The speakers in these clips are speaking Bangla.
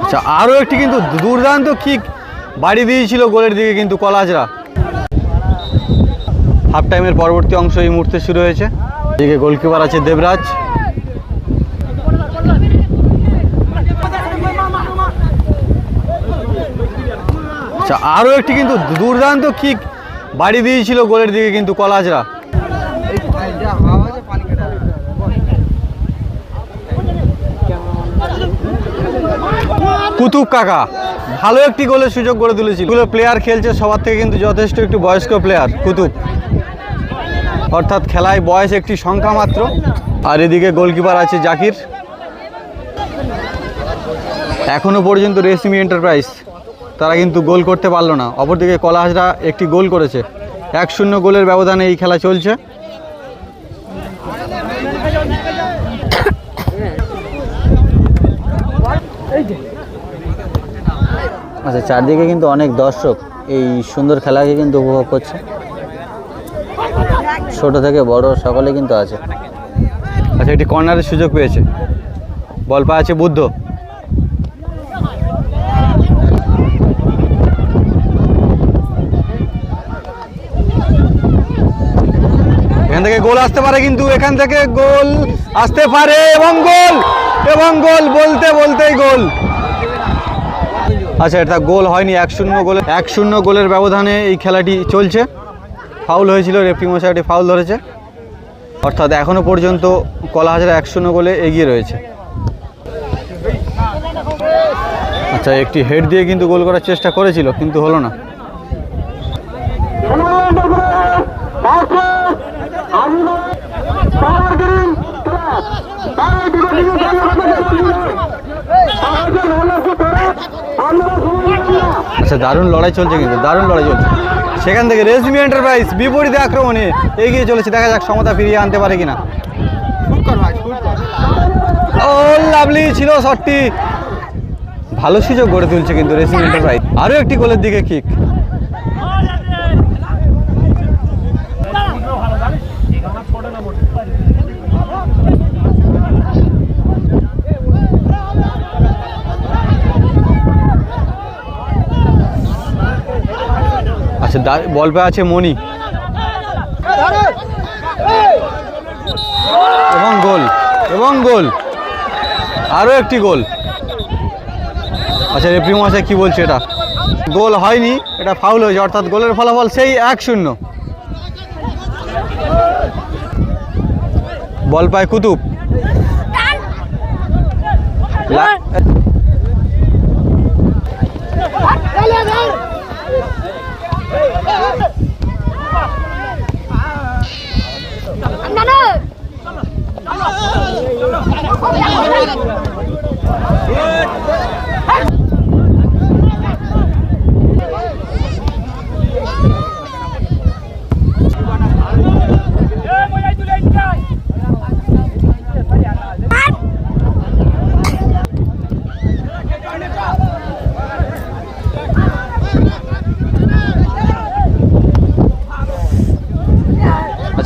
আচ্ছা, আরও একটি কিন্তু দুর্দান্ত কিক বাড়ি দিয়েছিল গোলের দিকে কিন্তু কলাজরা। হাফ টাইমের পরবর্তী অংশ এই মুহূর্তে শুরু হয়েছে। এদিকে গোলকিপার আছে দেবরাজ। আচ্ছা, আরও একটি কিন্তু দুর্দান্ত কিক বাড়ি দিয়েছিল গোলের দিকে কিন্তু কলাজরা। কুতুব কাকা ভালো একটি গোলের সুযোগ করে তুলেছিল। প্লেয়ার খেলছে সবার থেকে কিন্তু যথেষ্ট একটু বয়স্ক প্লেয়ার কুতুব, অর্থাৎ খেলায় বয়স একটি সংখ্যা মাত্র। আর এদিকে গোলকিপার আছে জাকির। এখনো পর্যন্ত রেশমি এন্টারপ্রাইজ তারা কিন্তু গোল করতে পারলো না। অপরদিকে কলাহাজরা একটি গোল করেছে। 1-0 গোলের ব্যবধানে এই খেলা চলছে। আচ্ছা, চারদিকে কিন্তু অনেক দর্শক এই সুন্দর খেলাকে কিন্তু উপভোগ করছে, ছোট থেকে বড় সকলে কিন্তু আছে। আচ্ছা, একটি কর্নারের সুযোগ পেয়েছে, বল পাচ্ছে বুদ্ধ। এখান থেকে গোল আসতে পারে, কিন্তু এখান থেকে গোল আসতে পারে এবং গোল বলতে বলতেই গোল। আচ্ছা, এটা গোল হয়নি। 1-0 গোলের ব্যবধানে এই খেলাটি চলছে। ফাউল হয়েছিল, রেফারি মশাই ফাউল ধরেছে, অর্থাৎ এখনো পর্যন্ত কলাহাজরা 1-0 গোলে এগিয়ে রয়েছে। আচ্ছা, একটি হেড দিয়ে কিন্তু গোল করার চেষ্টা করেছিল, কিন্তু হলো না। আচ্ছা, দারুণ লড়াই চলছে, কিন্তু দারুণ লড়াই চলছে। সেখান থেকে রেশমি এন্টারপ্রাইজ বিপরীতে আক্রমণে এগিয়ে চলেছে। দেখা যাক সমতা ফিরিয়ে আনতে পারে কিনা। ও লাভলি ছিল শটটি, ভালো সুযোগ গড়ে তুলছে কিন্তু রেশমি এন্টারপ্রাইজ। আরও একটি গোলের দিকে কিক। আচ্ছা, বল পেয়ে আছে মনি এবং গোল আরও একটি গোল। আচ্ছা, রেফারি মশাই কি বলছে? এটা গোল হয়নি, এটা ফাউল হয়েছে, অর্থাৎ গোলের ফলাফল সেই 1-0। বল পায় কুতুব।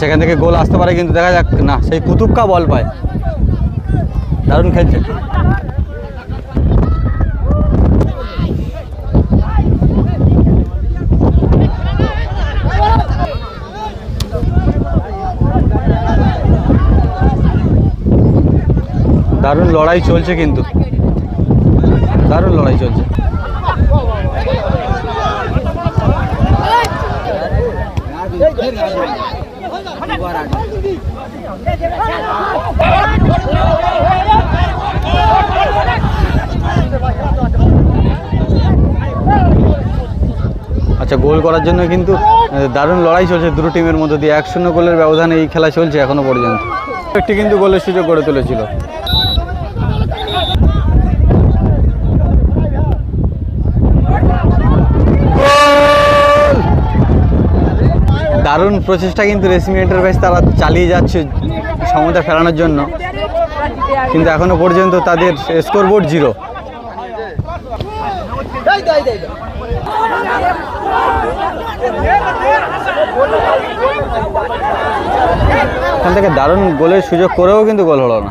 সেখান থেকে গোল আসতে পারে, কিন্তু দেখা যাক না। সেই কুতুবকা বল পায়, দারুণ খেলছে। দারুণ লড়াই চলছে, কিন্তু দারুণ লড়াই চলছে। আচ্ছা, গোল করার জন্য কিন্তু দারুণ লড়াই চলছে দুটো টিমের মধ্যে দিয়ে। 1-0 গোলের ব্যবধানে এই খেলা চলছে এখনো পর্যন্ত। একটি কিন্তু গোলের সুযোগ গড়ে তুলেছিল। দারুণ প্রচেষ্টা কিন্তু রেশমি এন্টারপ্রাইজ তারা চালিয়ে যাচ্ছে সমতা ফেরানোর জন্য, কিন্তু এখনো পর্যন্ত তাদের স্কোরবোর্ড 0। এখান থেকে দারুণ গোলের সুযোগ করেও কিন্তু গোল হলো না।